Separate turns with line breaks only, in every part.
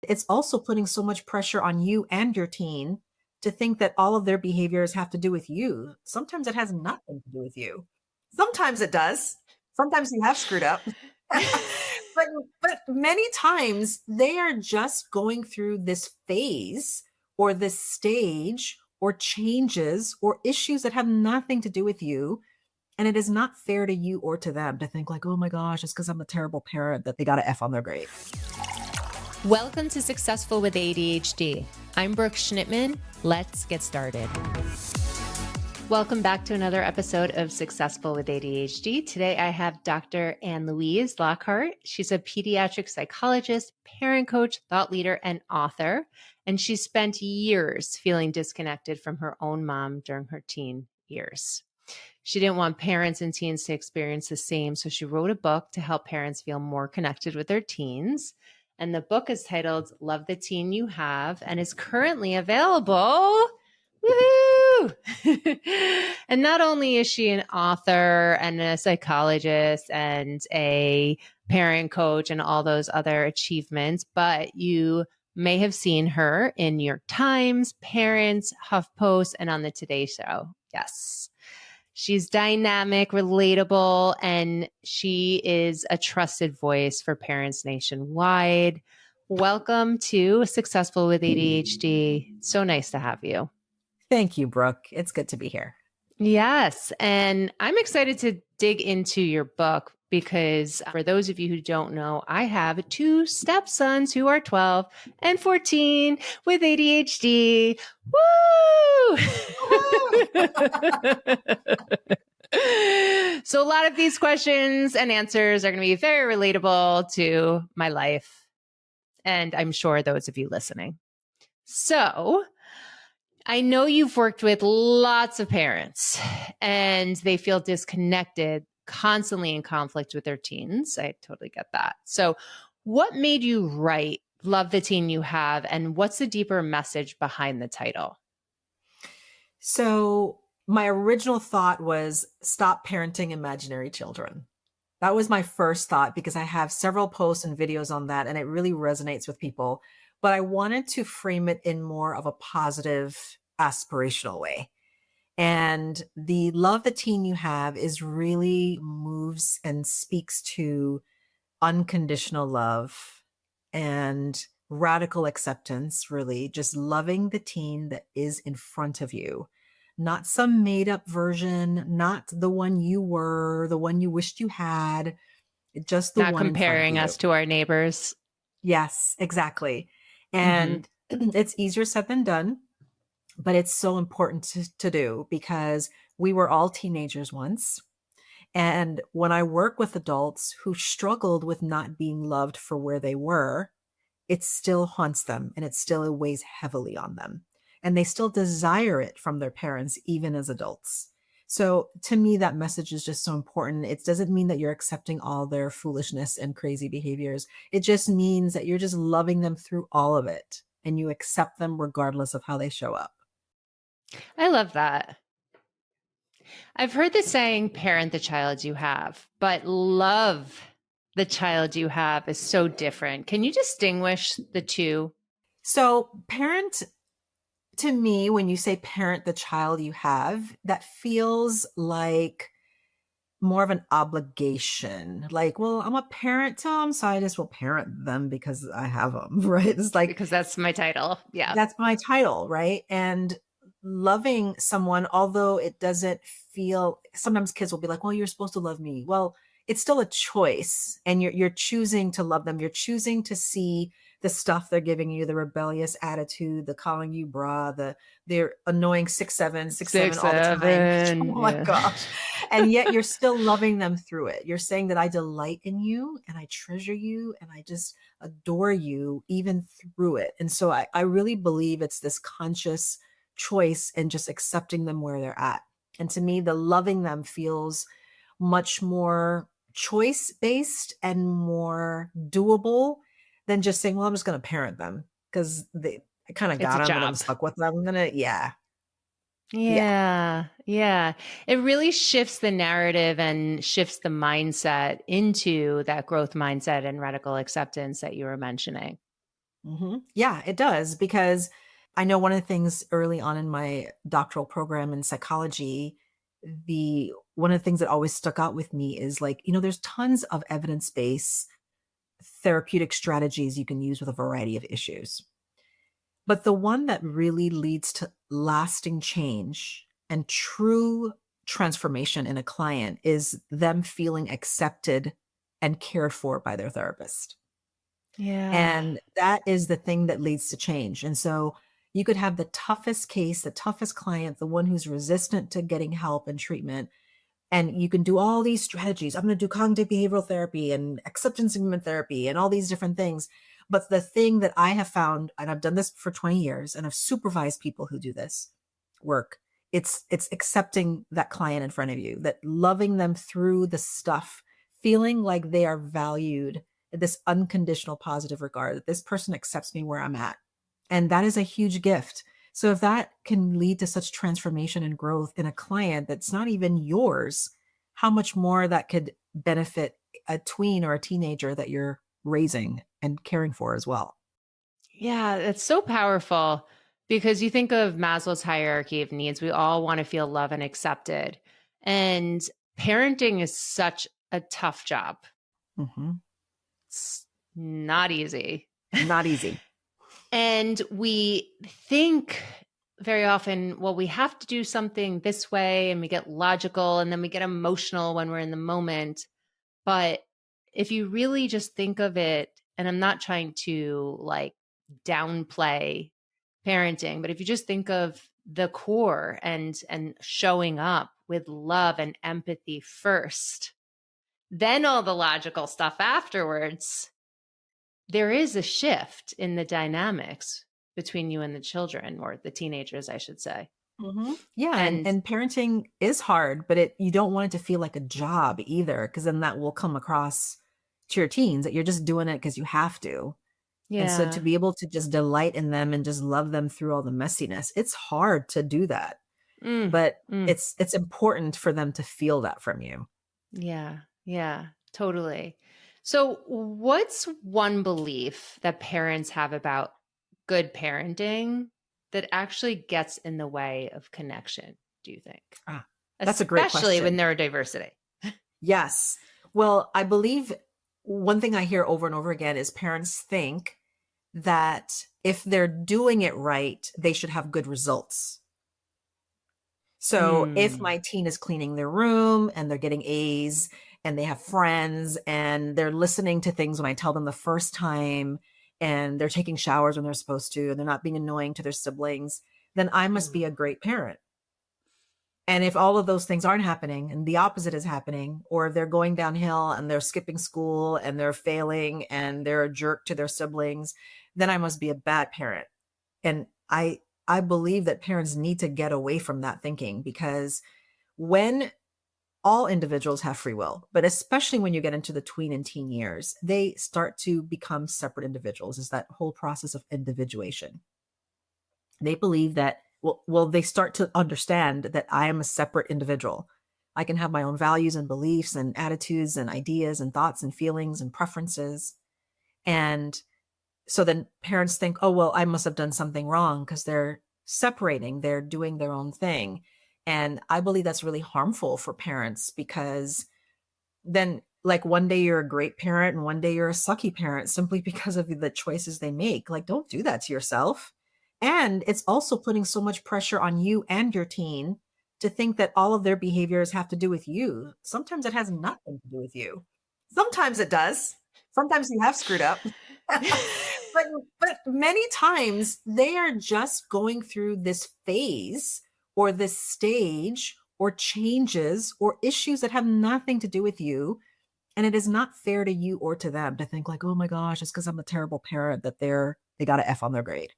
It's also putting so much pressure on you and your teen to think that all of their behaviors have to do with you. Sometimes it has nothing to do with you. Sometimes it does. Sometimes you have screwed up. but many times they are just going through this phase or this stage or changes or issues that have nothing to do with you. And it is not fair to you or to them to think like, oh my gosh, it's because I'm a terrible parent that they got an F on their grade.
Welcome to Successful with ADHD. I'm Brooke Schnittman. Let's get started. Welcome back to another episode of Successful with ADHD. Today I have Dr. Ann-Louise Lockhart. She's a pediatric psychologist, parent coach, thought leader, and author. And she spent years feeling disconnected from her own mom during her teen years. She didn't want parents and teens to experience the same, so she wrote a book to help parents feel more connected with their teens. And the book is titled Love the Teen You Have and is currently available. Woohoo! And not only is she an author and a psychologist and a parent coach and all those other achievements, but you may have seen her in New York Times, Parents, HuffPost, and on the Today Show. Yes. She's dynamic, relatable, and she is a trusted voice for parents nationwide. Welcome to Successful with ADHD. So nice to have you.
Thank you, Brooke. It's good to be here.
Yes. And I'm excited to dig into your book because for those of you who don't know, I have two stepsons who are 12 and 14 with ADHD. Woo! So a lot of these questions and answers are going to be very relatable to my life. And I'm sure those of you listening. So I know you've worked with lots of parents and they feel disconnected, constantly in conflict with their teens. I totally get that. So what made you write Love the Teen You Have, and what's the deeper message behind the title?
So my original thought was stop parenting imaginary children. That was my first thought because I have several posts and videos on that and it really resonates with people. But I wanted to frame it in more of a positive, aspirational way. And the Love the Teen You Have is really moves and speaks to unconditional love and radical acceptance, really just loving the teen that is in front of you, not some made up version, not the one you were, the one you wished you had, just the
Not
one
comparing
in front of
us to our neighbors.
Yes, exactly. And it's easier said than done, but it's so important to do because we were all teenagers once. And when I work with adults who struggled with not being loved for where they were, it still haunts them and it still weighs heavily on them. And they still desire it from their parents, even as adults. So to me, that message is just so important. It doesn't mean that you're accepting all their foolishness and crazy behaviors. It just means that you're just loving them through all of it and you accept them regardless of how they show up.
I love that. I've heard the saying, parent the child you have, but love the child you have is so different. Can you distinguish the two?
So parent, to me, when you say parent the child you have, that feels like more of an obligation. Like, well, I'm a parent to them, so I just will parent them because I have them, right? It's like,
Because that's my title. Yeah.
that's my title, right? And loving someone, although it doesn't feel, sometimes kids will be like, well, you're supposed to love me. Well, it's still a choice and you're choosing to love them. You're choosing to see the stuff they're giving you, the rebellious attitude, the calling you bra, they're annoying 6'7", 6'7" all the time. Oh my gosh. And yet you're still loving them through it. You're saying that I delight in you and I treasure you and I just adore you even through it. And so I really believe it's this conscious choice and just accepting them where they're at. And to me, the loving them feels much more choice-based and more doable than just saying, well, I'm just going to parent them because I kind of got them and I'm stuck with them. I'm going to,
Yeah. It really shifts the narrative and shifts the mindset into that growth mindset and radical acceptance that you were mentioning.
Yeah, it does. Because I know one of the things early on in my doctoral program in psychology, the one of the things that always stuck out with me is like, there's tons of evidence-based therapeutic strategies you can use with a variety of issues. But the one that really leads to lasting change and true transformation in a client is them feeling accepted and cared for by their therapist.
Yeah.
And that is the thing that leads to change. And so you could have the toughest case, the toughest client, the one who's resistant to getting help and treatment. And you can do all these strategies. I'm going to do cognitive behavioral therapy and acceptance agreement therapy and all these different things. But the thing that I have found, and I've done this for 20 years and I've supervised people who do this work, it's accepting that client in front of you, that loving them through the stuff, feeling like they are valued, this unconditional positive regard, that this person accepts me where I'm at. And that is a huge gift. So if that can lead to such transformation and growth in a client that's not even yours, how much more that could benefit a tween or a teenager that you're raising and caring for as well.
Yeah, it's so powerful because you think of Maslow's hierarchy of needs. We all want to feel loved and accepted. And parenting is such a tough job.
Hmm.
It's not easy.
Not easy.
And we think very often, well, we have to do something this way, and we get logical and then we get emotional when we're in the moment. But if you really just think of it, and I'm not trying to like downplay parenting, but if you just think of the core and showing up with love and empathy first, then all the logical stuff afterwards, there is a shift in the dynamics between you and the children, or the teenagers, I should say.
Yeah, and,
And
and parenting is hard, but you don't want it to feel like a job either, because then that will come across to your teens that you're just doing it because you have to. And so to
yeah.
be able to just delight in them and just love them through all the messiness, it's hard to do that.
Mm,
But
mm.
it's important for them to feel that from you.
Yeah, yeah, totally. So, what's one belief that parents have about good parenting that actually gets in the way of connection, do you think?
Ah, that's a great
Especially with
question.
neurodiversity.
Yes. Well, I believe one thing I hear over and over again is parents think that if they're doing it right, they should have good results. So if
Mm.
my teen is cleaning their room and they're getting A's and they have friends and they're listening to things when I tell them the first time and they're taking showers when they're supposed to and they're not being annoying to their siblings, then I must be a great parent. And if all of those things aren't happening and the opposite is happening, or they're going downhill and they're skipping school and they're failing and they're a jerk to their siblings, then I must be a bad parent. And I believe that parents need to get away from that thinking, because when all individuals have free will, but especially when you get into the tween and teen years, they start to become separate individuals. Is that whole process of individuation. They believe that, well, they start to understand that I am a separate individual. I can have my own values and beliefs and attitudes and ideas and thoughts and feelings and preferences. And so then parents think, oh, well, I must have done something wrong because they're separating, they're doing their own thing. And I believe that's really harmful for parents, because then, like, one day you're a great parent and one day you're a sucky parent simply because of the choices they make. Like, don't do that to yourself. And it's also putting so much pressure on you and your teen to think that all of their behaviors have to do with you. Sometimes it has nothing to do with you. Sometimes it does. Sometimes you have screwed up. but many times they are just going through this phase or this stage or changes or issues that have nothing to do with you. And it is not fair to you or to them to think like, oh my gosh, it's because I'm a terrible parent that they got an F on their grade.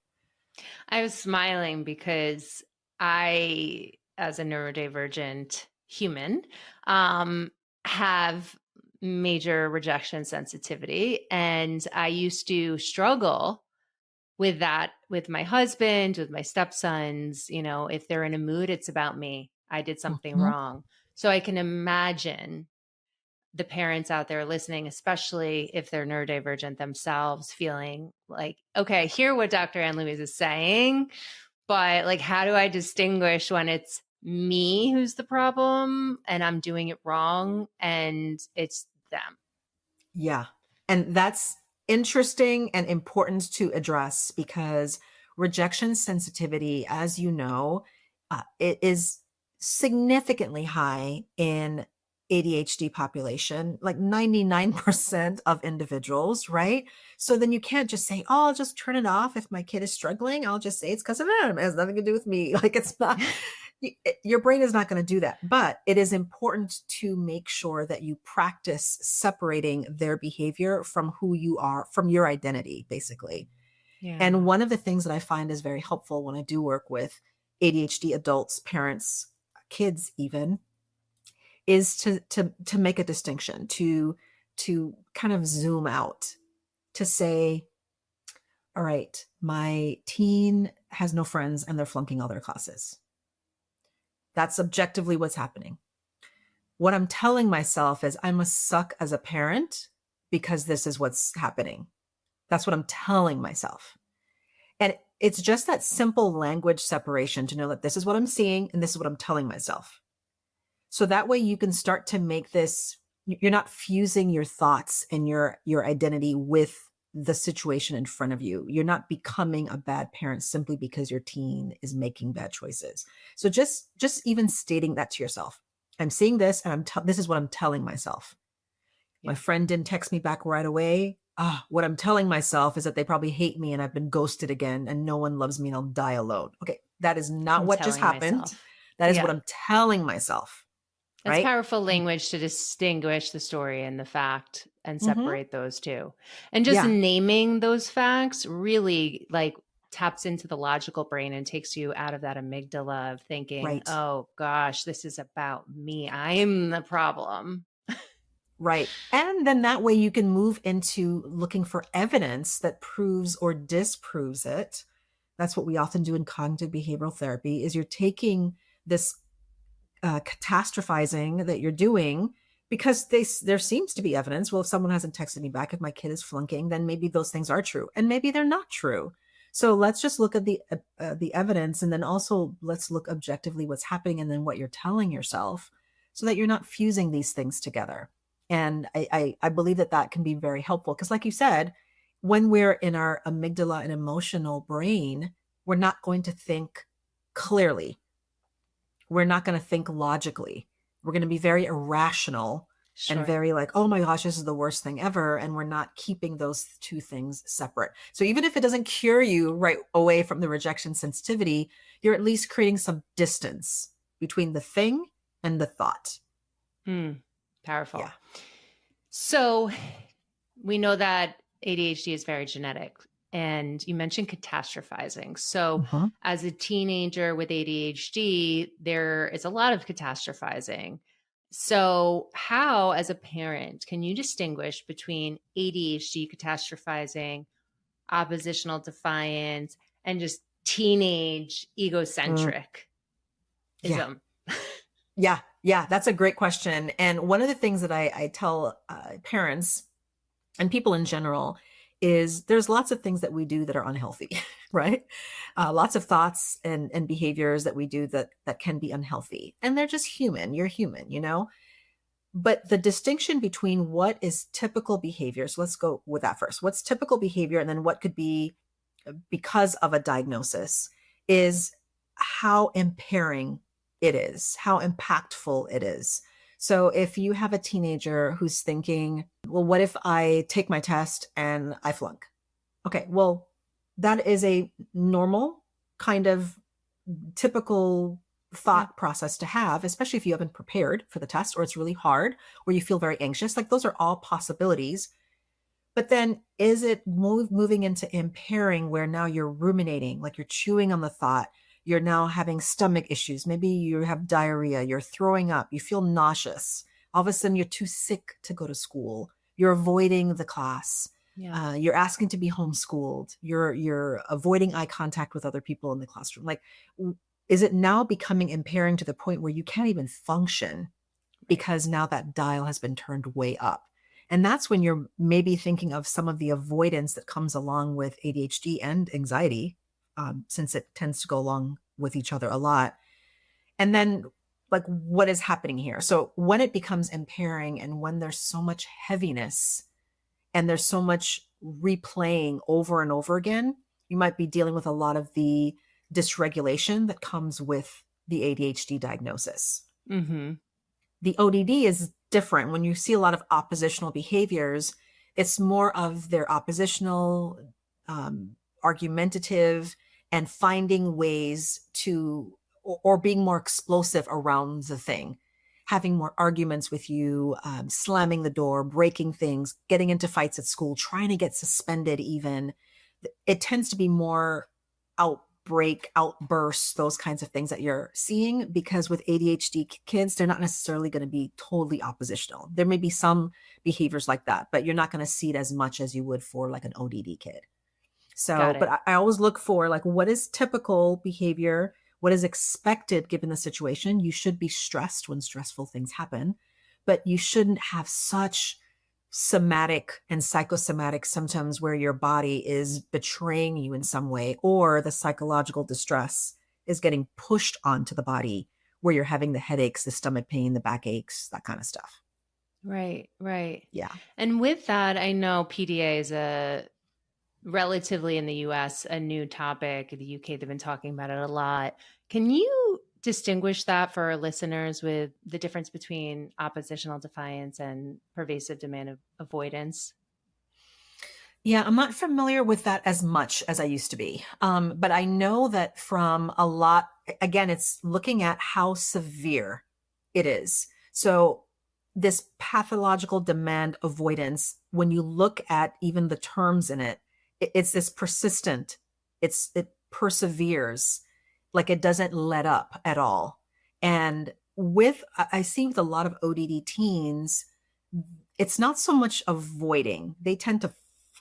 I was smiling because I, as a neurodivergent human, have major rejection sensitivity. And I used to struggle with that with my husband, with my stepsons. You know, if they're in a mood, it's about me. I did something
Mhm.
wrong. So I can imagine the parents out there listening, especially if they're neurodivergent themselves, feeling like, okay, I hear what Dr. Ann-Louise is saying, but like, how do I distinguish when it's me who's the problem and I'm doing it wrong and it's them?
Yeah. And that's interesting and important to address because rejection sensitivity, as you know, it is significantly high in ADHD population, like 99% of individuals, right? So then you can't just say, oh, I'll just turn it off. If my kid is struggling, I'll just say it's because of them. It has nothing to do with me. Like it's not, your brain is not going to do that. But it is important to make sure that you practice separating their behavior from who you are, from your identity, basically.
Yeah.
And one of the things that I find is very helpful when I do work with ADHD adults, parents, kids even, is to make a distinction, to kind of zoom out, to say, all right, my teen has no friends and they're flunking all their classes. That's objectively what's happening. What I'm telling myself is I must suck as a parent because this is what's happening. That's what I'm telling myself. And it's just that simple language separation to know that this is what I'm seeing and this is what I'm telling myself. So that way you can start to make this, you're not fusing your thoughts and your identity with the situation in front of you. You're not becoming a bad parent simply because your teen is making bad choices. So just even stating that to yourself. I'm seeing this and this is what I'm telling myself. My friend didn't text me back right away. What I'm telling myself is that they probably hate me and I've been ghosted again and no one loves me and I'll die alone. Okay. That is not what just happened. That is what I'm telling myself.
That's
right?
powerful language to distinguish the story and the fact and separate those two. And just naming those facts really like taps into the logical brain and takes you out of that amygdala of thinking, oh gosh, this is about me. I'm the problem.
Right. And then that way you can move into looking for evidence that proves or disproves it. That's what we often do in cognitive behavioral therapy is you're taking this catastrophizing that you're doing because there seems to be evidence. Well, if someone hasn't texted me back, if my kid is flunking, then maybe those things are true and maybe they're not true. So let's just look at the evidence and then also let's look objectively what's happening and then what you're telling yourself so that you're not fusing these things together. And I believe that can be very helpful because like you said, when we're in our amygdala and emotional brain, we're not going to think clearly. We're not going to think logically. We're going to be very irrational and very like, oh my gosh, this is the worst thing ever. And we're not keeping those two things separate. So even if it doesn't cure you right away from the rejection sensitivity, you're at least creating some distance between the thing and the thought.
Powerful.
Yeah.
So we know that ADHD is very genetic. And you mentioned catastrophizing. So as a teenager with ADHD, there is a lot of catastrophizing. So how, as a parent, can you distinguish between ADHD catastrophizing, oppositional defiance, and just teenage egocentric ism?
Yeah, that's a great question. And one of the things that I tell parents and people in general is there's lots of things that we do that are unhealthy, right? Lots of thoughts and behaviors that we do that can be unhealthy. And they're just human. You're human, you know? But the distinction between what is typical behavior, so let's go with that first. What's typical behavior and then what could be because of a diagnosis is how impairing it is, how impactful it is. So if you have a teenager who's thinking, well, what if I take my test and I flunk? Okay, well, that is a normal kind of typical thought process to have, especially if you haven't prepared for the test or it's really hard or you feel very anxious. Like those are all possibilities. But then is it moving into impairing where now you're ruminating, like you're chewing on the thought? You're now having stomach issues. Maybe you have diarrhea, you're throwing up, you feel nauseous. All of a sudden you're too sick to go to school. You're avoiding the class. You're asking to be homeschooled. You're avoiding eye contact with other people in the classroom. Like, is it now becoming impairing to the point where you can't even function? because now that dial has been turned way up. And that's when you're maybe thinking of some of the avoidance that comes along with ADHD and anxiety, since it tends to go along with each other a lot. And then, like, what is happening here? So when it becomes impairing and when there's so much heaviness and there's so much replaying over and over again, you might be dealing with a lot of the dysregulation that comes with the ADHD diagnosis.
Mm-hmm.
The ODD is different. When you see a lot of oppositional behaviors, it's more of their oppositional, argumentative, and finding ways to, or being more explosive around the thing, having more arguments with you, slamming the door, breaking things, getting into fights at school, trying to get suspended even. It tends to be more outbreak, outbursts, those kinds of things that you're seeing, because with ADHD kids, they're not necessarily going to be totally oppositional. There may be some behaviors like that, but you're not going to see it as much as you would for like an ODD kid. So, but I always look for like, what is typical behavior? What is expected given the situation? You should be stressed when stressful things happen, but you shouldn't have such somatic and psychosomatic symptoms where your body is betraying you in some way, or the psychological distress is getting pushed onto the body where you're having the headaches, the stomach pain, the backaches, that kind of stuff.
Right, right.
Yeah.
And with that, I know PDA is a relatively in the US, a new topic. In the UK, they've been talking about it a lot. Can you distinguish that for our listeners with the difference between oppositional defiance and pervasive demand avoidance?
Yeah, I'm not familiar with that as much as I used to be. But I know that from a lot, again, it's looking at how severe it is. So this pathological demand avoidance, when you look at even the terms in it, it's this persistent, it perseveres, like it doesn't let up at all. And I see with a lot of ODD teens, it's not so much avoiding. They tend to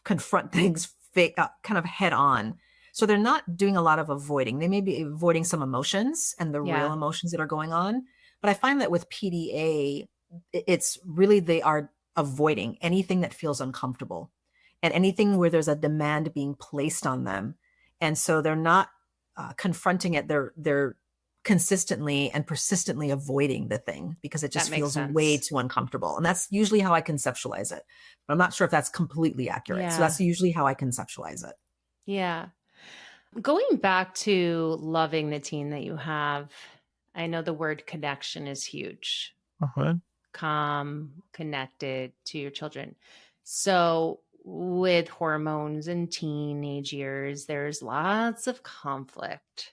confront things kind of head on. So they're not doing a lot of avoiding. They may be avoiding some emotions and the real emotions that are going on. But I find that with PDA, it's really, they are avoiding anything that feels uncomfortable and anything where there's a demand being placed on them. And so they're not confronting it. They're consistently and persistently avoiding the thing because it just feels way too uncomfortable. And that's usually how I conceptualize it. But I'm not sure if that's completely accurate. Yeah. So that's usually how I conceptualize it.
Yeah. Going back to loving the teen that you have, I know the word connection is huge. Calm, connected to your children. So with hormones and teenage years, there's lots of conflict.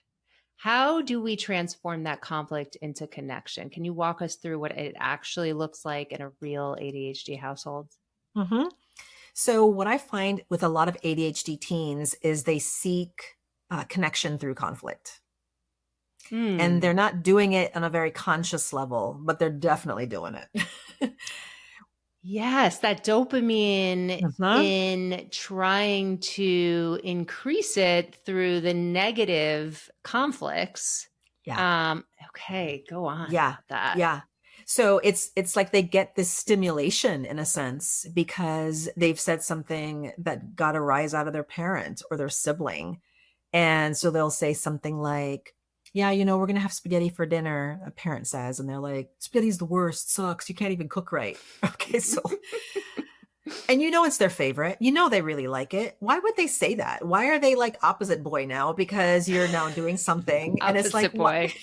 How do we transform that conflict into connection? Can you walk us through what it actually looks like in a real ADHD household?
Mm-hmm. So what I find with a lot of ADHD teens is they seek connection through conflict. And they're not doing it on a very conscious level, but they're definitely doing it.
Yes, that dopamine in trying to increase it through the negative conflicts.
Yeah.
Okay, go on.
Yeah.
About that.
Yeah. So it's like they get this stimulation in a sense because they've said something that got a rise out of their parent or their sibling. And so they'll say something like, yeah, we're going to have spaghetti for dinner, a parent says. And they're like, spaghetti's the worst, sucks. You can't even cook right. Okay. So, and it's their favorite. They really like it. Why would they say that? Why are they like opposite boy now? Because you're now doing something. And it's like,
boy.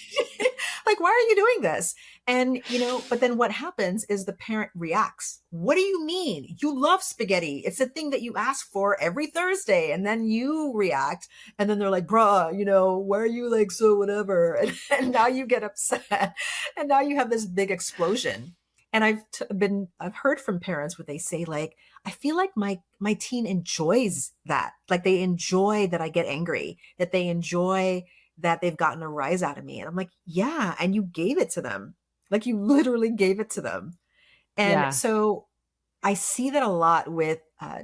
Like, why are you doing this? And, but then what happens is the parent reacts. What do you mean? You love spaghetti. It's a thing that you ask for every Thursday. And then you react. And then they're like, bruh, why are you like, so whatever? And now you get upset. And now you have this big explosion. And I've heard from parents where they say like, I feel like my teen enjoys that. Like they enjoy that I get angry, that they enjoy that they've gotten a rise out of me. And I'm like, yeah. And you gave it to them. Like you literally gave it to them. And so I see that a lot with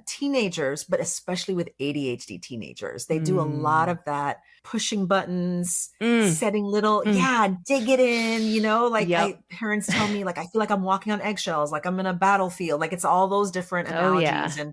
teenagers, but especially with ADHD teenagers. They do a lot
Mm.
of that pushing buttons,
Mm.
setting little,
Mm.
dig it in, like
Yep.
parents tell me, like, I feel like I'm walking on eggshells, like I'm in a battlefield, like it's all those different
Oh,
analogies.
yeah.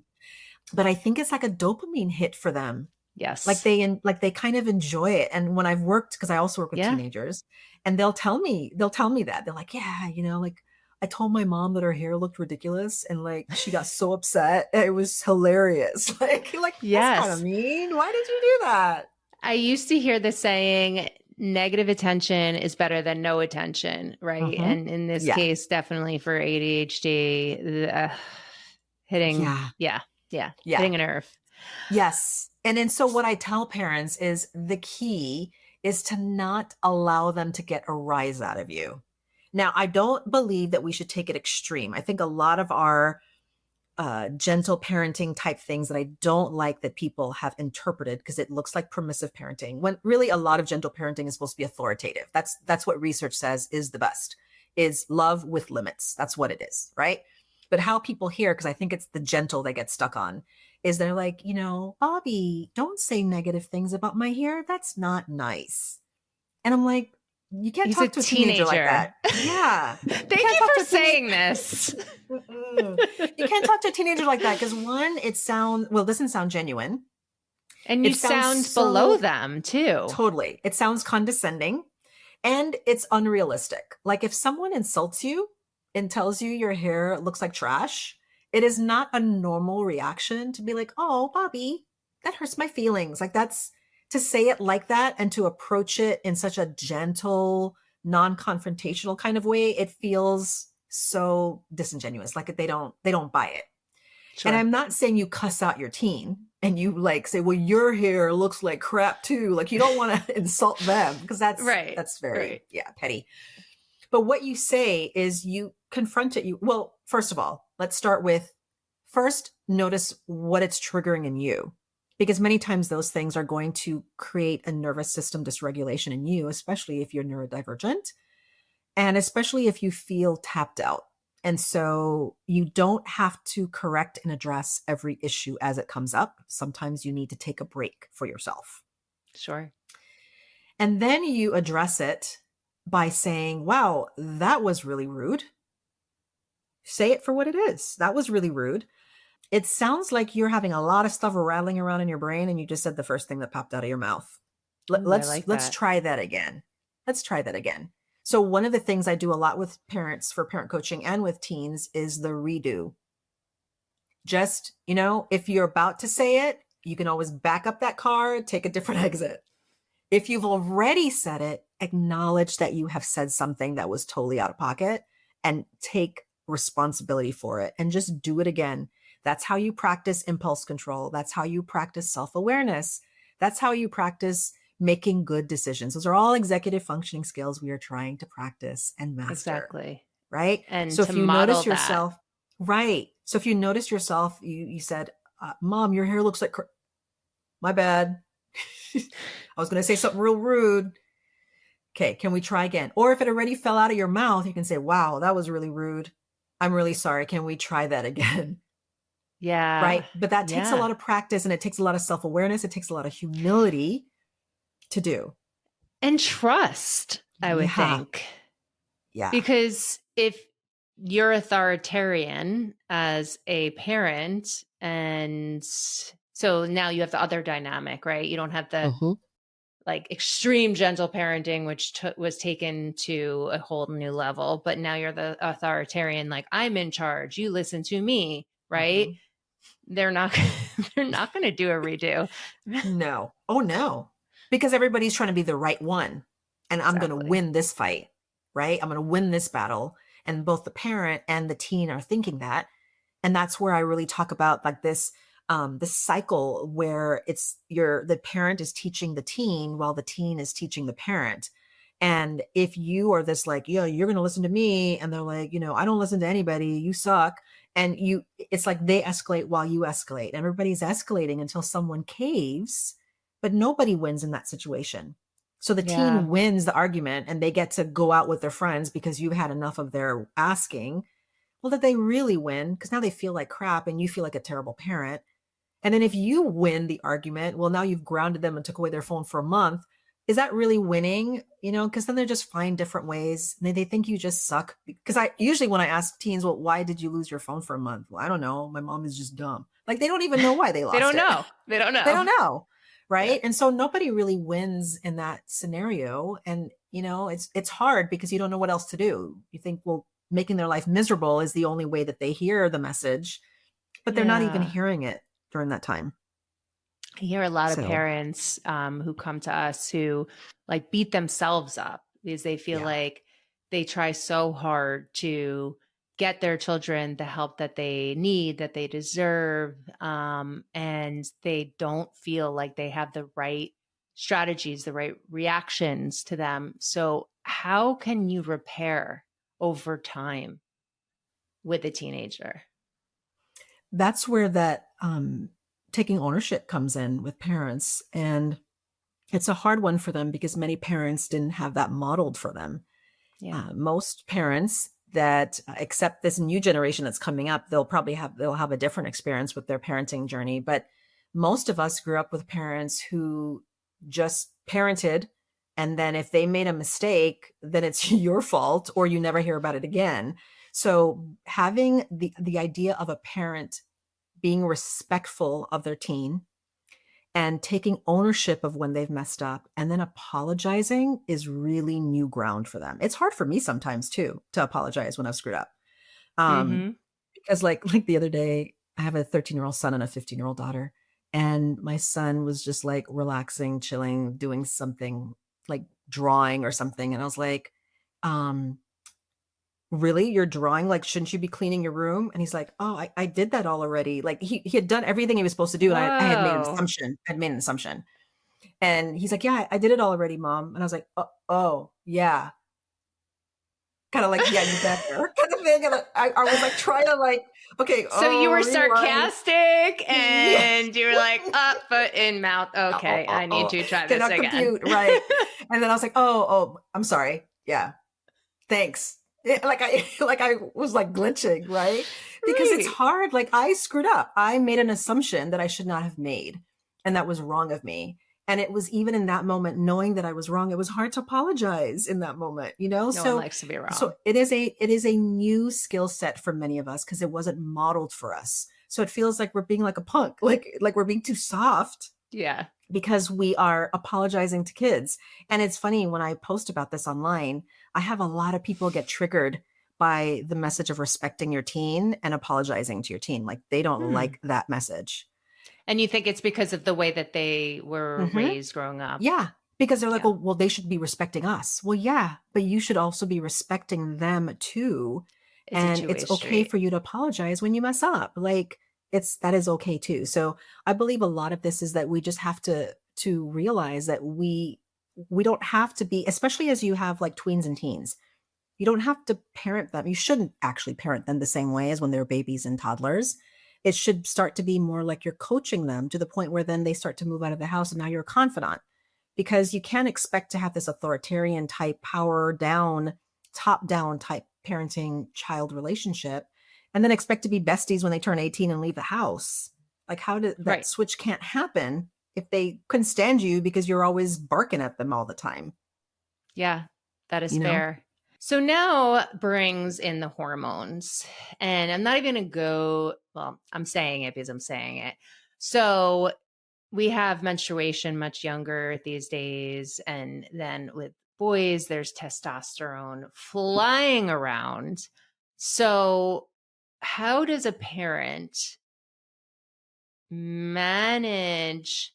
But I think it's like a dopamine hit for them.
Yes.
Like they kind of enjoy it. And when I've worked, because I also work with
Yeah.
teenagers, and they'll tell me that. They're like, yeah, like I told my mom that her hair looked ridiculous and like she got so upset. It was hilarious. Like that's kind of
Yes.
mean. Why did you do that?
I used to hear the saying, negative attention is better than no attention, right?
Hmm.
And in this
Yeah.
case, definitely for ADHD, hitting,
Yeah.
yeah, yeah,
Yeah.
hitting a nerve.
Yes. And then so what I tell parents is the key is to not allow them to get a rise out of you. Now, I don't believe that we should take it extreme. I think a lot of our gentle parenting type things that I don't like that people have interpreted because it looks like permissive parenting, when really a lot of gentle parenting is supposed to be authoritative. That's what research says is the best, is love with limits. That's what it is, right? But how people hear, because I think it's the gentle they get stuck on, is they're like, Bobby, don't say negative things about my hair. That's not nice. And I'm like, you can't
He's a
talk to a teenager like
teenager.
that. Yeah.
Thank
You can't
you
talk
for
to a teenager.
saying this.
You can't talk to a teenager like that because one, doesn't sound genuine.
And you
It sounds
sound below
so
them too.
totally. It sounds condescending and it's unrealistic. Like if someone insults you and tells you your hair looks like trash, it is not a normal reaction to be like, oh, Bobby, that hurts my feelings. Like that's to say it like that and to approach it in such a gentle, non-confrontational kind of way. It feels so disingenuous. Like they don't buy it. And
Sure.
I'm not saying you cuss out your teen and you like say, well, your hair looks like crap too. Like you don't want to insult them because
Right.
that's very,
Right.
petty. But what you say is you confront it. Well, first of all, let's start with first notice what it's triggering in you. Because many times those things are going to create a nervous system dysregulation in you, especially if you're neurodivergent and especially if you feel tapped out. And so you don't have to correct and address every issue as it comes up. Sometimes you need to take a break for yourself.
Sure.
And then you address it by saying, wow, that was really rude. Say it for what it is. That was really rude. It sounds like you're having a lot of stuff rattling around in your brain and you just said the first thing that popped out of your mouth.
Ooh, I like
Let's
that.
try that again. Let's try that again. So one of the things I do a lot with parents for parent coaching and with teens is the redo. Just, if you're about to say it, you can always back up that car, take a different exit. If you've already said it, acknowledge that you have said something that was totally out of pocket and take responsibility for it and just do it again. That's how you practice impulse control. That's how you practice self-awareness. That's how you practice making good decisions. Those are all executive functioning skills we are trying to practice and master.
Exactly.
Right?
And
So
to
if you
model
notice
that.
yourself, right. So if you notice yourself, you said, Mom, your hair looks like, my bad. I was going to say something real rude. Okay, can we try again? Or if it already fell out of your mouth, you can say, wow, that was really rude. I'm really sorry. Can we try that again?
Yeah.
Right. But that takes a
Yeah.
lot of practice and it takes a lot of self-awareness. It takes a lot of humility to do.
And trust, I would
Yeah.
think.
Yeah.
Because if you're authoritarian as a parent, and so now you have the other dynamic, right? You don't have the like extreme gentle parenting, which was taken to a whole new level. But now you're the authoritarian, like I'm in charge. You listen to me, right? They're not. They're not going to do a redo.
No. Oh no. Because everybody's trying to be the right one, and I'm going to
Exactly.
win this fight. Right? I'm going to win this battle, and both the parent and the teen are thinking that, and that's where I really talk about like this cycle where the parent is teaching the teen while the teen is teaching the parent. And if you are this like, you're going to listen to me, and they're like, I don't listen to anybody, you suck. And it's like they escalate while you escalate. Everybody's escalating until someone caves, but nobody wins in that situation. So the teen wins the argument and they get to go out with their friends because you've had enough of their asking. Well, that they really win because now they feel like crap and you feel like a terrible parent. And then if you win the argument, well, now you've grounded them and took away their phone for a month. Is that really winning? Because then they're just find different ways. And they think you just suck. Because I usually when I ask teens, well, why did you lose your phone for a month? Well, I don't know. My mom is just dumb. Like they don't even know why they
They
lost
don't
it.
know. They don't know.
They don't know.
Yeah.
Right. And so nobody really wins in that scenario. And, it's hard because you don't know what else to do. You think, well, making their life miserable is the only way that they hear the message, but they're not even
Yeah.
hearing it during that time.
I hear a lot of
So,
parents who come to us who like beat themselves up because they feel
yeah.
like they try so hard to get their children the help that they need, that they deserve, and they don't feel like they have the right strategies, the right reactions to them. So how can you repair over time with a teenager?
That's where that taking ownership comes in with parents. And it's a hard one for them because many parents didn't have that modeled for them.
Yeah.
Most parents that accept this new generation that's coming up, they'll have a different experience with their parenting journey. But most of us grew up with parents who just parented. And then if they made a mistake, then it's your fault or you never hear about it again. So having the idea of a parent being respectful of their teen and taking ownership of when they've messed up and then apologizing is really new ground for them. It's hard for me sometimes too to apologize when I've screwed up. Um,
Mm-hmm.
because like the other day, I have a 13-year-old son and a 15-year-old daughter. And my son was just like relaxing, chilling, doing something like drawing or something. And I was like, um, really? You're drawing? Like, shouldn't you be cleaning your room? And he's like, oh, I did that all already. Like he had done everything he was supposed to do. And I had made an
Whoa.
assumption. I had made an assumption. And he's like, yeah, I did it all already, mom. And I was like, oh yeah. Kind of like, yeah, you better kind of thing. And I was like trying to like, okay,
So you were
rewind.
sarcastic
Yeah.
and you were like, foot in mouth. Okay, I need to try this
Cannot
again.
compute, right? And then I was like, oh, I'm sorry. Yeah, thanks. Like I was like glitching, right? Because it's
Right.
hard. Like I screwed up. I made an assumption that I should not have made, and that was wrong of me. And it was even in that moment, knowing that I was wrong, it was hard to apologize in that moment,
No one
So,
likes to be
so
wrong.
it is a new skill set for many of us because it wasn't modeled for us. So it feels like we're being like a punk, like we're being too soft
Yeah.
because we are apologizing to kids. And it's funny when I post about this online, I have a lot of people get triggered by the message of respecting your teen and apologizing to your teen. Like they don't
Hmm.
like that message.
And you think it's because of the way that they were
Hmm.
raised growing up?
Yeah. Because they're like,
Yeah.
well, they should be respecting us. Well, yeah, but you should also be respecting them too.
It's a
And
two-way
it's okay
street.
for you to apologize when you mess up. Like that is okay too. So I believe a lot of this is that we just have to realize that we don't have to be, especially as you have like tweens and teens, you don't have to parent them. You shouldn't actually parent them the same way as when they're babies and toddlers. It should start to be more like you're coaching them to the point where then they start to move out of the house and now you're a confidant because you can't expect to have this authoritarian type power down, top down type parenting child relationship and then expect to be besties when they turn 18 and leave the house. Like how did that
Right.
switch can't happen if they couldn't stand you because you're always barking at them all the time,
Yeah, that is
you know?
fair. So now brings in the hormones. And I'm not even going to go, well, I'm saying it because I'm saying it. So we have menstruation much younger these days. And then with boys, there's testosterone flying around. So, how does a parent manage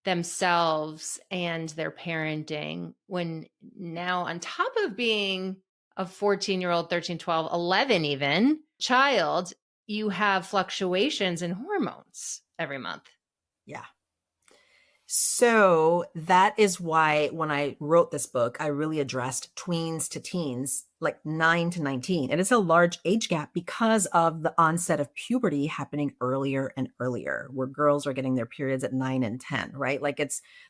themselves and their parenting when now, on top of being a 14-year-old, 13, 12, 11 even child, you have fluctuations in hormones every month?
Yeah. So that is why when I wrote this book, I really addressed tweens to teens, like 9 to 19. And it's a large age gap because of the onset of puberty happening earlier and earlier, where girls are getting their periods at 9 and 10, right? Like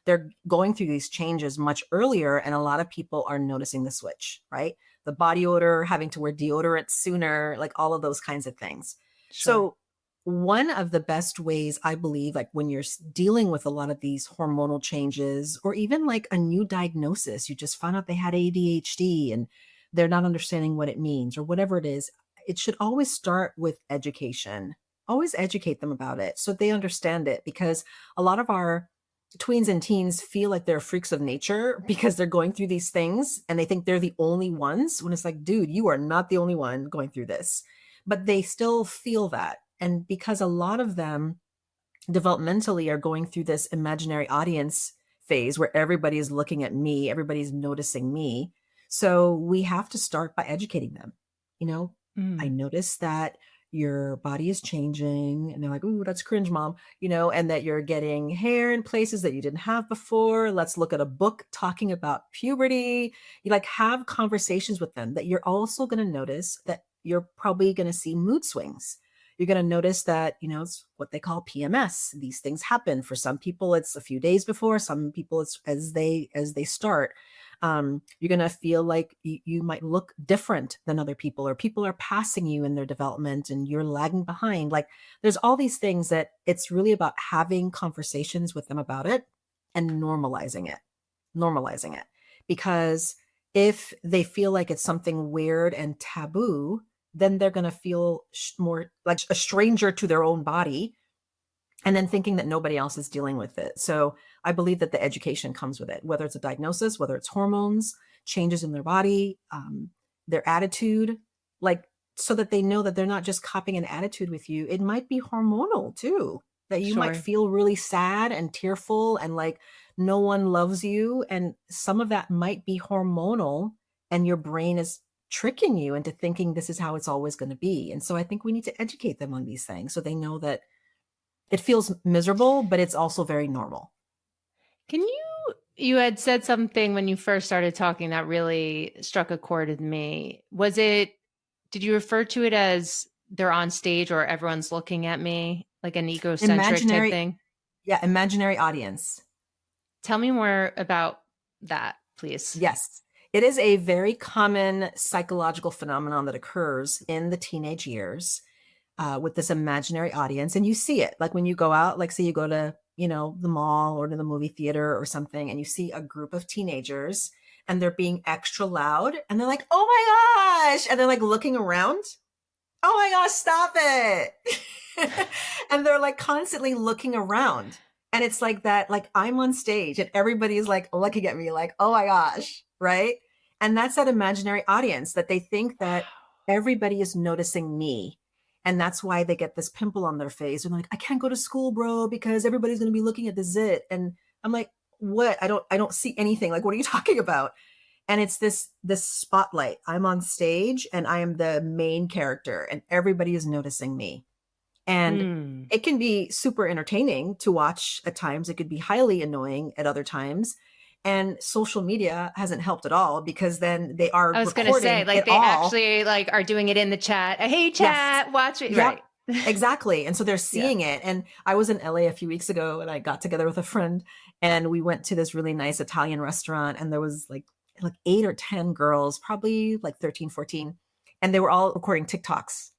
they're going through these changes much earlier. And a lot of people are noticing the switch, right? The body odor, having to wear deodorant sooner, like all of those kinds of things.
Sure.
So one of the best ways I believe, like when you're dealing with a lot of these hormonal changes, or even like a new diagnosis, you just found out they had ADHD and they're not understanding what it means or whatever it is, it should always start with education. Always educate them about it so they understand it, because a lot of our tweens and teens feel like they're freaks of nature because they're going through these things and they think they're the only ones, when it's like, dude, you are not the only one going through this. But they still feel that. And because a lot of them developmentally are going through this imaginary audience phase where everybody is looking at me, everybody's noticing me. So we have to start by educating them. You know, I
Mm.
noticed that your body is changing. And they're like, ooh, that's cringe, mom, and that you're getting hair in places that you didn't have before. Let's look at a book talking about puberty. You like have conversations with them that you're also going to notice that you're probably going to see mood swings. You're going to notice that, it's what they call PMS. These things happen. For some people, it's a few days before. Some people, it's as they start. You're going to feel like you might look different than other people, or people are passing you in their development and you're lagging behind. Like there's all these things that it's really about having conversations with them about it and normalizing it. Because if they feel like it's something weird and taboo, then they're going to feel more like a stranger to their own body, and then thinking that nobody else is dealing with it. So I believe that the education comes with it, whether it's a diagnosis, whether it's hormones, changes in their body, their attitude, like so that they know that they're not just copying an attitude with you. It might be hormonal too, that you might
Sure.
feel really sad and tearful and like no one loves you. And some of that might be hormonal, and your brain is tricking you into thinking this is how it's always going to be. And so I think we need to educate them on these things so they know that it feels miserable, but it's also very normal.
Can you had said something when you first started talking that really struck a chord with me. Did you refer to it as they're on stage or everyone's looking at me, like an egocentric type
Imaginary,
thing?
yeah, imaginary audience.
Tell me more about that, please.
Yes. It is a very common psychological phenomenon that occurs in the teenage years, with this imaginary audience. And you see it like when you go out, like say you go to, the mall or to the movie theater or something, and you see a group of teenagers and they're being extra loud and they're like, oh my gosh. And they're like looking around. Oh my gosh, stop it. And they're like constantly looking around. And it's like that, like I'm on stage and everybody's like looking at me like, oh my gosh, right? And that's that imaginary audience that they think that everybody is noticing me. And that's why they get this pimple on their face. And like, I can't go to school, bro, because everybody's gonna be looking at the zit. And I'm like, what? I don't see anything. Like, what are you talking about? And it's this spotlight. I'm on stage and I am the main character and everybody is noticing me. And
Mm.
it can be super entertaining to watch at times. It could be highly annoying at other times. And social media hasn't helped at all, because then they are
I was going to say,
recording
like,
it
they
all.
actually like are doing it in the chat. Hey,
Yes.
chat, watch it.
Yep.
Right.
Exactly. And so they're
Yeah.
seeing it. And I was in LA a few weeks ago and I got together with a friend and we went to this really nice Italian restaurant, and there was like 8 or 10 girls, probably like 13, 14, and they were all recording TikToks.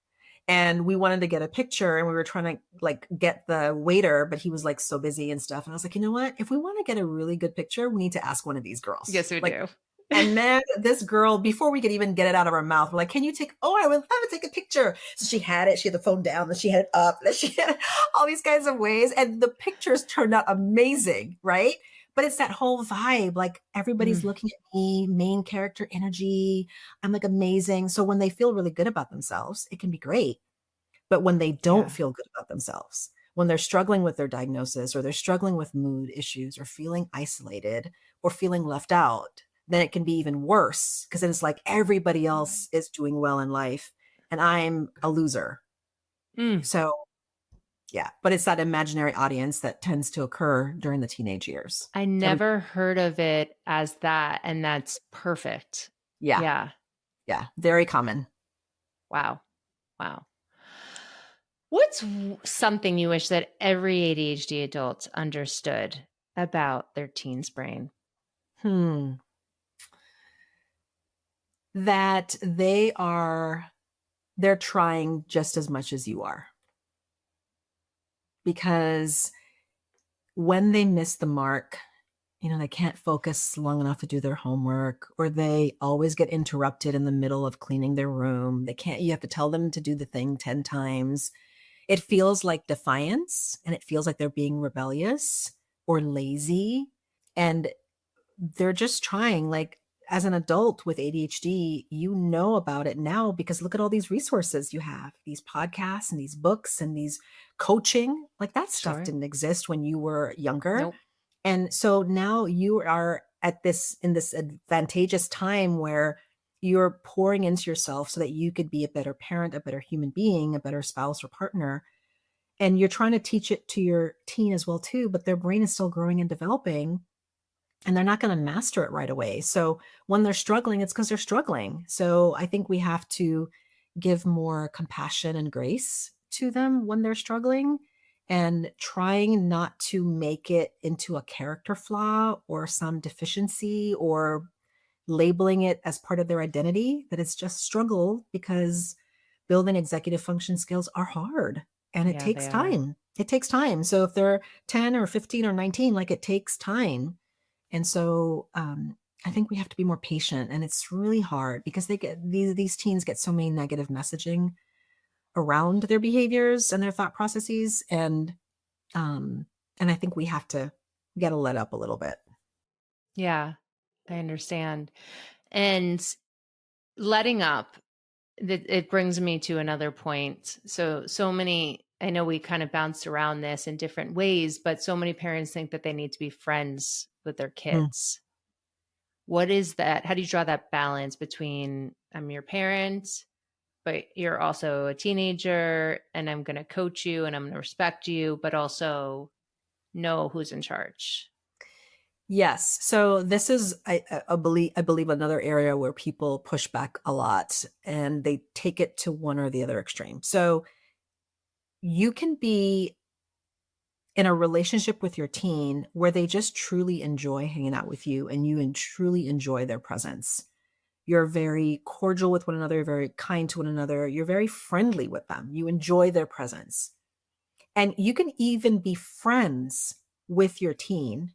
And we wanted to get a picture and we were trying to like get the waiter, but he was like so busy and stuff. And I was like, you know what? If we want to get a really good picture, we need to ask one of these girls.
Yes, we
Like,
do.
and man, this girl, before we could even get it out of her mouth, we're like, can you take, oh, I would love to take a picture. So she had it. She had the phone down, then she had it up, then she had all these kinds of ways. And the pictures turned out amazing, right? But it's that whole vibe. Like everybody's
Mm,
looking at me, main character energy. I'm like amazing. So when they feel really good about themselves, it can be great. But when they don't
yeah.
feel good about themselves, when they're struggling with their diagnosis or they're struggling with mood issues or feeling isolated or feeling left out, then it can be even worse, because then it's like everybody else is doing well in life and I'm a loser.
Mm.
So Yeah. But it's that imaginary audience that tends to occur during the teenage years.
I never heard of it as that. And that's perfect.
Yeah.
Yeah.
Yeah. Very common.
Wow. Wow. What's something you wish that every ADHD adult understood about their teen's brain?
That they're trying just as much as you are. Because when they miss the mark, they can't focus long enough to do their homework, or they always get interrupted in the middle of cleaning their room. You have to tell them to do the thing 10 times. It feels like defiance, and it feels like they're being rebellious or lazy. And they're just trying, like, as an adult with ADHD, you know about it now because look at all these resources you have, these podcasts and these books and these coaching. Like, that stuff
Sure.
didn't exist when you were younger.
Nope.
And so now you are in this advantageous time where you're pouring into yourself so that you could be a better parent, a better human being, a better spouse or partner. And you're trying to teach it to your teen as well too, but their brain is still growing and developing, and they're not going to master it right away. So when they're struggling, it's because they're struggling. So I think we have to give more compassion and grace to them when they're struggling, and trying not to make it into a character flaw or some deficiency, or labeling it as part of their identity, that it's just struggle, because building executive function skills are hard and it
Yeah,
takes
they are.
time. It takes time. So if they're 10 or 15 or 19, like, it takes time. And so I think we have to be more patient, and it's really hard because these teens get so many negative messaging around their behaviors and their thought processes. And I think we have to get to let up a little bit.
Yeah, I understand. And letting up, it brings me to another point. So many, I know we kind of bounced around this in different ways, but so many parents think that they need to be friends with their kids. What is that? How do you draw that balance between I'm your parent, but you're also a teenager, and I'm going to coach you and I'm going to respect you, but also know who's in charge?
Yes. So this is, I believe another area where people push back a lot, and they take it to one or the other extreme. So you can be in a relationship with your teen where they just truly enjoy hanging out with you, and you truly enjoy their presence. You're very cordial with one another, you're very kind to one another, you're very friendly with them, you enjoy their presence. And you can even be friends with your teen,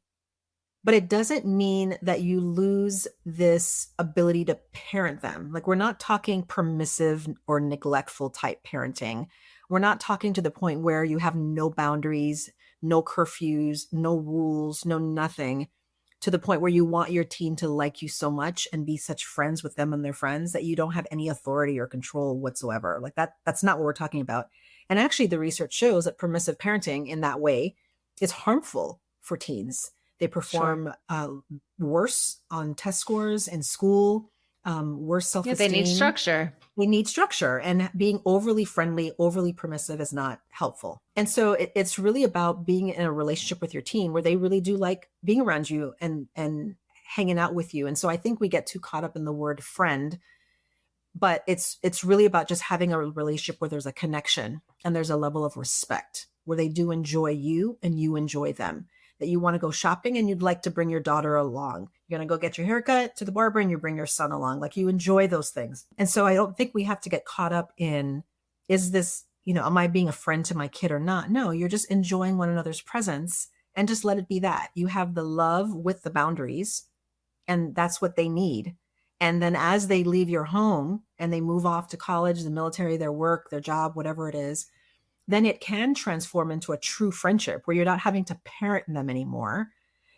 but it doesn't mean that you lose this ability to parent them. Like, we're not talking permissive or neglectful type parenting. We're not talking to the point where you have no boundaries, no curfews, no rules, no nothing, to the point where you want your teen to like you so much and be such friends with them and their friends that you don't have any authority or control whatsoever. Like, that's not what we're talking about. And actually, the research shows that permissive parenting in that way is harmful for teens. They perform worse on test scores in school, worse self-esteem.
Yeah, they need structure.
They need structure, and being overly friendly, overly permissive is not helpful. And so it's really about being in a relationship with your teen where they really do like being around you and hanging out with you. And so I think we get too caught up in the word friend, but it's really about just having a relationship where there's a connection and there's a level of respect, where they do enjoy you and you enjoy them. That you want to go shopping and you'd like to bring your daughter along. You're going to go get your haircut to the barber and you bring your son along. Like, you enjoy those things. And so I don't think we have to get caught up in, is this, am I being a friend to my kid or not? No, you're just enjoying one another's presence, and just let it be that. You have the love with the boundaries, and that's what they need. And then as they leave your home and they move off to college, the military, their work, their job, whatever it is, then it can transform into a true friendship where you're not having to parent them anymore,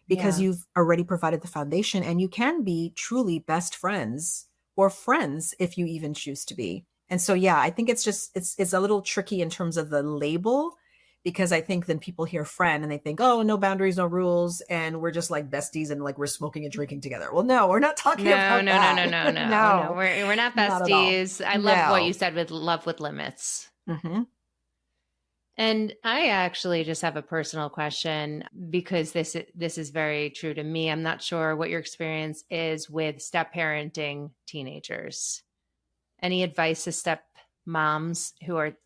because you've already provided the foundation, and you can be truly best friends, or friends if you even choose to be. And so, yeah, I think it's a little tricky in terms of the label, because I think then people hear friend and they think, oh, no boundaries, no rules, and we're just like besties and like we're smoking and drinking together. Well, no, we're not talking about that.
No. We're not besties. I love what you said with love with limits.
Mm-hmm.
And I actually just have a personal question because this is very true to me. I'm not sure what your experience is with step parenting teenagers. Any advice to step moms who are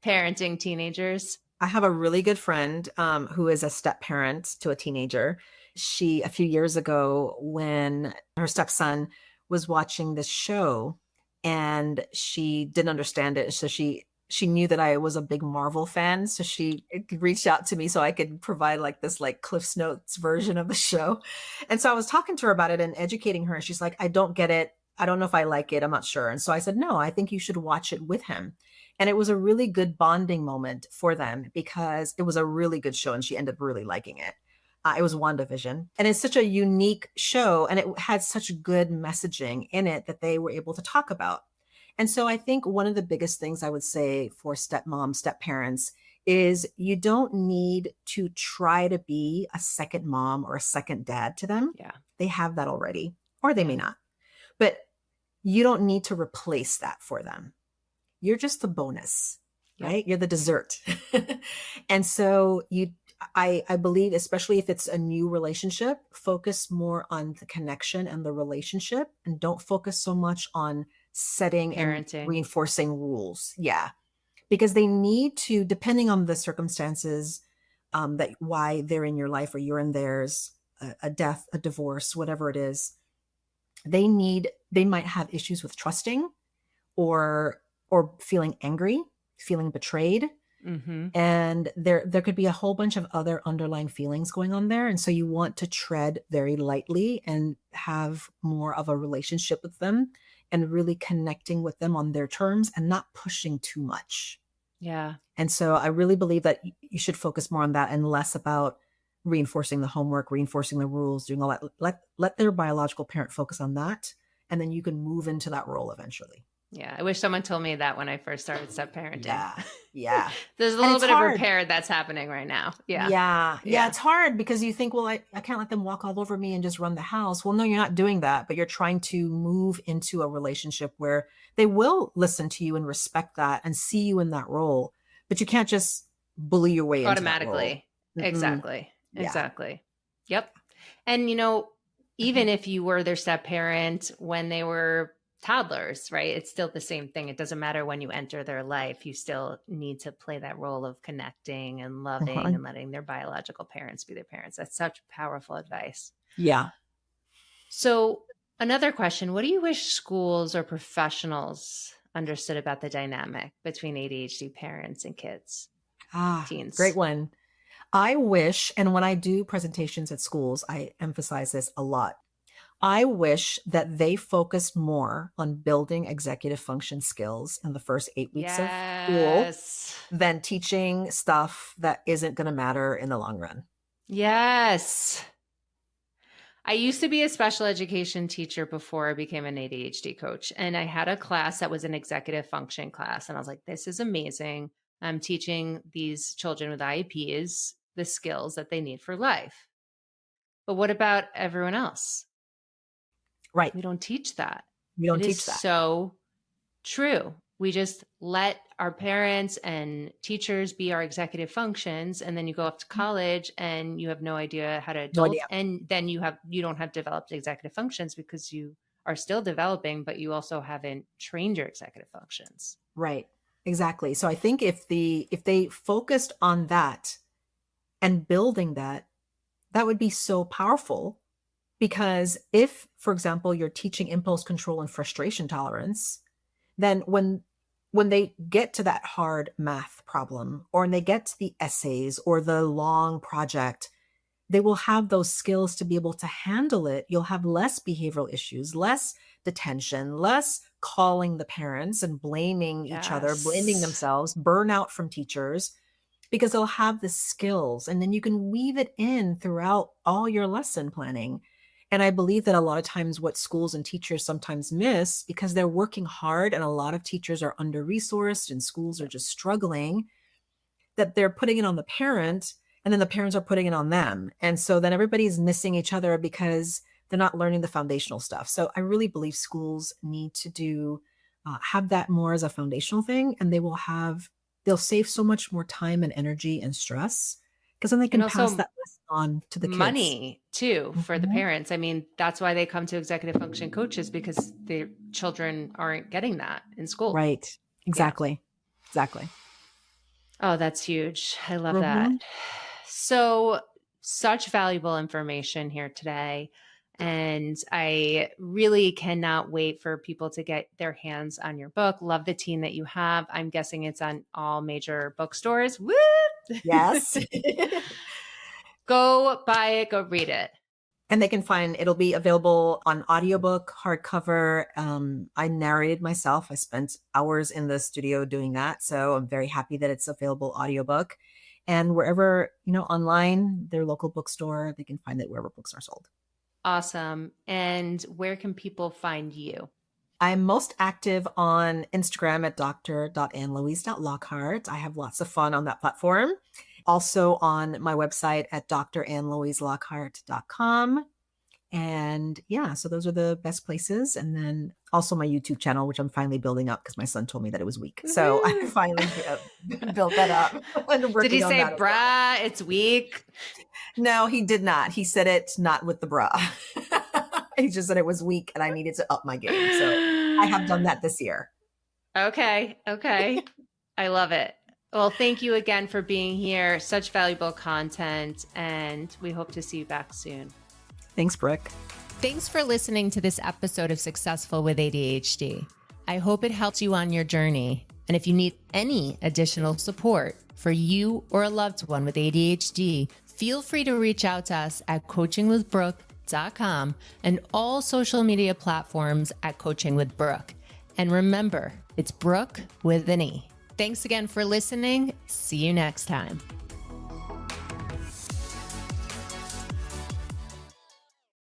parenting teenagers?
I have a really good friend who is a step parent to a teenager. She, a few years ago, when her stepson was watching this show and she didn't understand it. So she knew that I was a big Marvel fan. So she reached out to me so I could provide like this like Cliff's Notes version of the show. And so I was talking to her about it and educating her. And she's like, I don't get it. I don't know if I like it. I'm not sure. And so I said, no, I think you should watch it with him. And it was a really good bonding moment for them because it was a really good show and she ended up really liking it. It was WandaVision. And it's such a unique show and it had such good messaging in it that they were able to talk about. And so I think one of the biggest things I would say for stepmoms, step parents is you don't need to try to be a second mom or a second dad to them.
Yeah.
They have that already, or they may
Yeah.
not. But you don't need to replace that for them. You're just the bonus,
Yep.
right? You're the dessert. And so I believe, especially if it's a new relationship, focus more on the connection and the relationship and don't focus so much on setting
Parenting.
and reinforcing rules. Yeah. Because they need to, depending on the circumstances, that why they're in your life or you're in theirs, a death, a divorce, whatever it is, they might have issues with trusting or feeling angry, feeling betrayed.
Mm-hmm.
And there could be a whole bunch of other underlying feelings going on there. And so you want to tread very lightly and have more of a relationship with them and really connecting with them on their terms and not pushing too much.
Yeah.
And so I really believe that you should focus more on that and less about reinforcing the homework, reinforcing the rules, doing all that. Let their biological parent focus on that. And then you can move into that role eventually.
Yeah. I wish someone told me that when I first started step parenting.
Yeah. Yeah.
There's a little bit of repair that's happening right now. Yeah.
Yeah. It's hard because you think, well, I can't let them walk all over me and just run the house. Well, no, you're not doing that, but you're trying to move into a relationship where they will listen to you and respect that and see you in that role. But you can't just bully your way
automatically.
Into that role.
Exactly.
Yeah.
Exactly. Yep. And even if you were their step parent when they were toddlers, right? It's still the same thing. It doesn't matter when you enter their life. You still need to play that role of connecting and loving and letting their biological parents be their parents. That's such powerful advice.
Yeah.
So another question, what do you wish schools or professionals understood about the dynamic between ADHD parents and kids? Teens.
Great one. I wish, and when I do presentations at schools, I emphasize this a lot. I wish that they focused more on building executive function skills in the first 8 weeks of school than teaching stuff that isn't going to matter in the long run.
Yes. I used to be a special education teacher before I became an ADHD coach. And I had a class that was an executive function class. And I was like, this is amazing. I'm teaching these children with IEPs the skills that they need for life. But what about everyone else?
Right.
We don't teach that.
We don't teach that.
So true. We just let our parents and teachers be our executive functions. And then you go off to college and you have no idea how to adult. And then you don't have developed executive functions because you are still developing, but you also haven't trained your executive functions.
Right. Exactly. So I think if they focused on that and building that, that would be so powerful. Because if, for example, you're teaching impulse control and frustration tolerance, then when they get to that hard math problem, or when they get to the essays or the long project, they will have those skills to be able to handle it. You'll have less behavioral issues, less detention, less calling the parents and blaming each other, blaming themselves, burnout from teachers, because they'll have the skills. And then you can weave it in throughout all your lesson planning. And I believe that a lot of times what schools and teachers sometimes miss, because they're working hard and a lot of teachers are under-resourced and schools are just struggling, that they're putting it on the parent and then the parents are putting it on them. And so then everybody's missing each other because they're not learning the foundational stuff. So I really believe schools need to have that more as a foundational thing, and they will have they'll save so much more time and energy and stress because then they
And
can pass
also
that lesson on to the kids.
money too for the
Mhm.
parents. I mean, that's why they come to executive function coaches, because their children aren't getting that in school.
Right.
Yeah.
Exactly. Exactly.
Oh, that's huge. I love that.
Mhm.
So, such valuable information here today. And I really cannot wait for people to get their hands on your book. Love the team that you have. I'm guessing it's on all major bookstores. Woo!
Yes.
Go buy it, go read it.
And they can find it'll be available on audiobook, hardcover. I narrated myself. I spent hours in the studio doing that. So I'm very happy that it's available audiobook. And wherever, online, their local bookstore, they can find it wherever books are sold.
Awesome. And where can people find you?
I'm most active on Instagram at dr.Ann-Louise.Lockhart. I have lots of fun on that platform. Also on my website at drAnn-LouiseLockhart.com. And yeah, so those are the best places. And then also my YouTube channel, which I'm finally building up because my son told me that it was weak. So I finally built that up.
Did he say, bruh, it's weak?
No, he did not. He said it not with the bruh. He just said it was weak and I needed to up my game. So I have done that this year.
Okay. I love it. Well, thank you again for being here. Such valuable content. And we hope to see you back soon.
Thanks, Brooke.
Thanks for listening to this episode of Successful with ADHD. I hope it helps you on your journey. And if you need any additional support for you or a loved one with ADHD, feel free to reach out to us at coachingwithbrooke.com and all social media platforms at Coaching with Brooke. And remember, it's Brooke with an E. Thanks again for listening. See you next time.